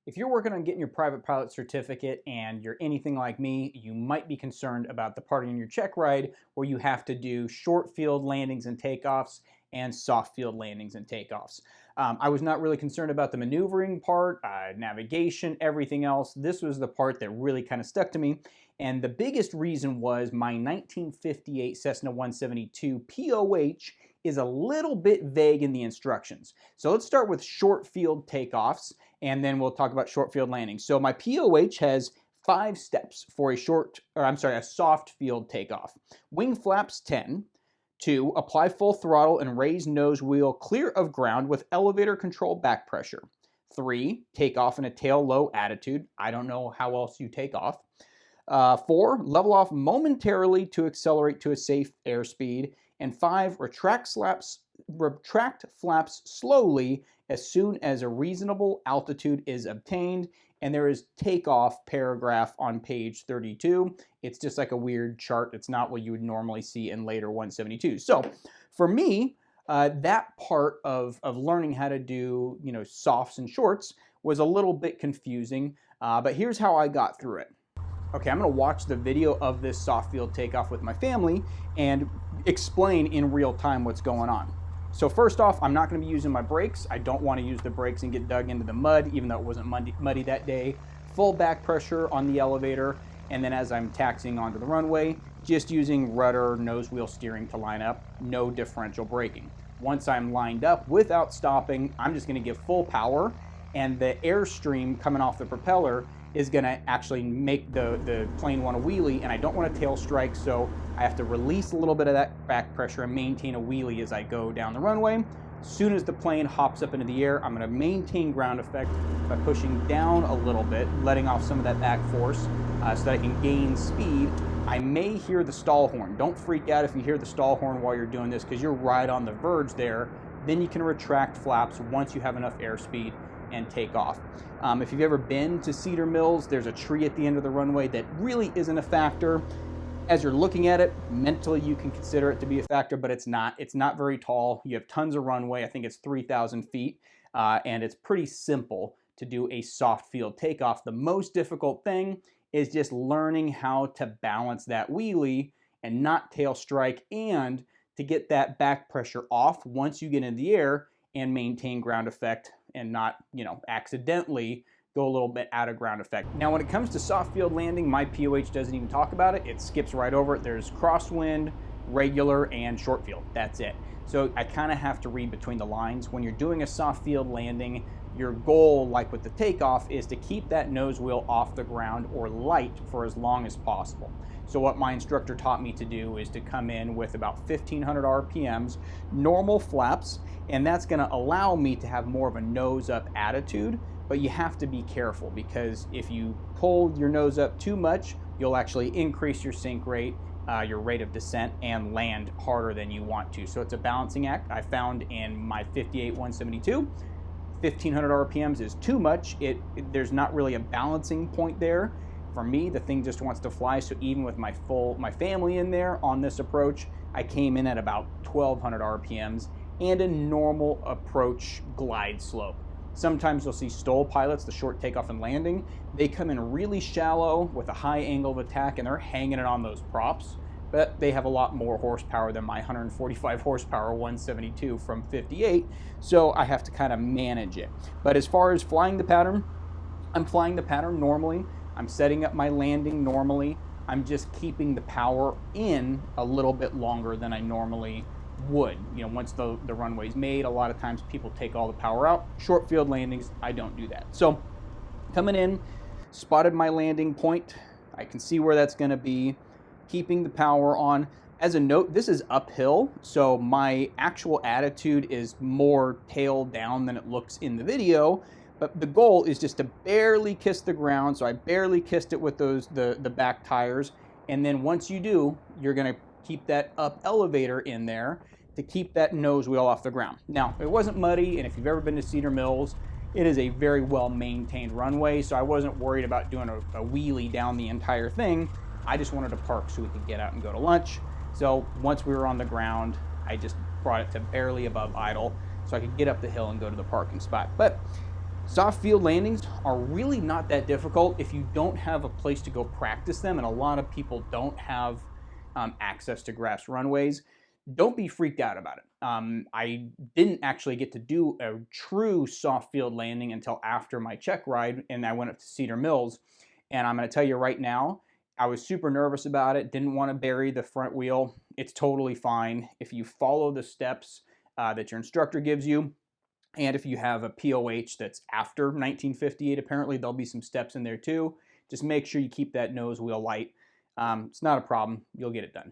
If you're working on getting your private pilot certificate and you're anything like me, you might be concerned about the part in your check ride where you have to do short field landings and takeoffs and soft field landings and takeoffs. I was not really concerned about the maneuvering part, navigation, everything else. This was the part that really kind of stuck to me. And the biggest reason was my 1958 Cessna 172 POH is a little bit vague in the instructions. So let's start with short field takeoffs, and then we'll talk about short field landings. So my POH has 5 steps for a soft field takeoff. Wing flaps 10. 2, apply full throttle and raise nose wheel clear of ground with elevator control back pressure. 3, take off in a tail low attitude. I don't know how else you take off. 4, level off momentarily to accelerate to a safe airspeed. And 5, retract flaps slowly as soon as a reasonable altitude is obtained. And there is takeoff paragraph on page 32. It's just like a weird chart. It's not what you would normally see in later 172s. So for me, that part of learning how to do softs and shorts was a little bit confusing, but here's how I got through it. Okay, I'm going to watch the video of this soft field takeoff with my family and explain in real time what's going on. So first off, I'm not going to be using my brakes. I don't want to use the brakes and get dug into the mud, even though it wasn't muddy that day. Full back pressure on the elevator, and then as I'm taxiing onto the runway, just using rudder, nose wheel steering to line up, no differential braking. Once I'm lined up without stopping, I'm just going to give full power, and the airstream coming off the propeller is going to actually make the plane want to wheelie, and I don't want to tail strike, so I have to release a little bit of that back pressure and maintain a wheelie as I go down the runway. As soon as the plane hops up into the air, I'm going to maintain ground effect by pushing down a little bit, letting off some of that back force so that I can gain speed. I may hear the stall horn. Don't freak out if you hear the stall horn while you're doing this, because you're right on the verge there. Then you can retract flaps once you have enough airspeed and take off. If you've ever been to Cedar Mills, there's a tree at the end of the runway that really isn't a factor. As you're looking at it, mentally you can consider it to be a factor, but it's not. It's not very tall. You have tons of runway. I think it's 3,000 feet, and it's pretty simple to do a soft field takeoff. The most difficult thing is just learning how to balance that wheelie and not tail strike, and to get that back pressure off once you get in the air and maintain ground effect and not, accidentally go a little bit out of ground effect. Now, when it comes to soft field landing, my POH doesn't even talk about it. It skips right over it. There's crosswind, regular, and short field. That's it. So I kind of have to read between the lines. When you're doing a soft field landing, your goal, like with the takeoff, is to keep that nose wheel off the ground or light for as long as possible. So what my instructor taught me to do is to come in with about 1,500 RPMs, normal flaps, and that's going to allow me to have more of a nose up attitude. But you have to be careful, because if you pull your nose up too much, you'll actually increase your sink rate, your rate of descent, and land harder than you want to. So it's a balancing act. I found in my 58 172, 1,500 RPMs is too much. There's not really a balancing point there. For me, the thing just wants to fly. So even with my family in there on this approach, I came in at about 1,200 RPMs and a normal approach glide slope. Sometimes you'll see STOL pilots, the short takeoff and landing. They come in really shallow with a high angle of attack, and they're hanging it on those props. But they have a lot more horsepower than my 145 horsepower 172 from 58, so I have to kind of manage it. But as far as flying the pattern, I'm flying the pattern normally. I'm setting up my landing normally. I'm just keeping the power in a little bit longer than I normally would. Once the runway's made, a lot of times people take all the power out. Short field landings, I don't do that. So coming in, spotted my landing point. I can see where that's going to be. Keeping the power on. As a note, this is uphill, so my actual attitude is more tail down than it looks in the video. But the goal is just to barely kiss the ground. So I barely kissed it with the back tires. And then once you do, you're going to keep that up elevator in there to keep that nose wheel off the ground. Now, it wasn't muddy, and if you've ever been to Cedar Mills, it is a very well maintained runway, so I wasn't worried about doing a wheelie down the entire thing. I just wanted to park so we could get out and go to lunch. So once we were on the ground, I just brought it to barely above idle so I could get up the hill and go to the parking spot. But Soft field landings are really not that difficult if you don't have a place to go practice them, and a lot of people don't have access to grass runways. Don't be freaked out about it. I didn't actually get to do a true soft field landing until after my check ride, and I went up to Cedar Mills. And I'm going to tell you right now, I was super nervous about it, didn't want to bury the front wheel. It's totally fine. If you follow the steps that your instructor gives you, and if you have a POH that's after 1958, apparently there'll be some steps in there too. Just make sure you keep that nose wheel light. It's not a problem. You'll get it done.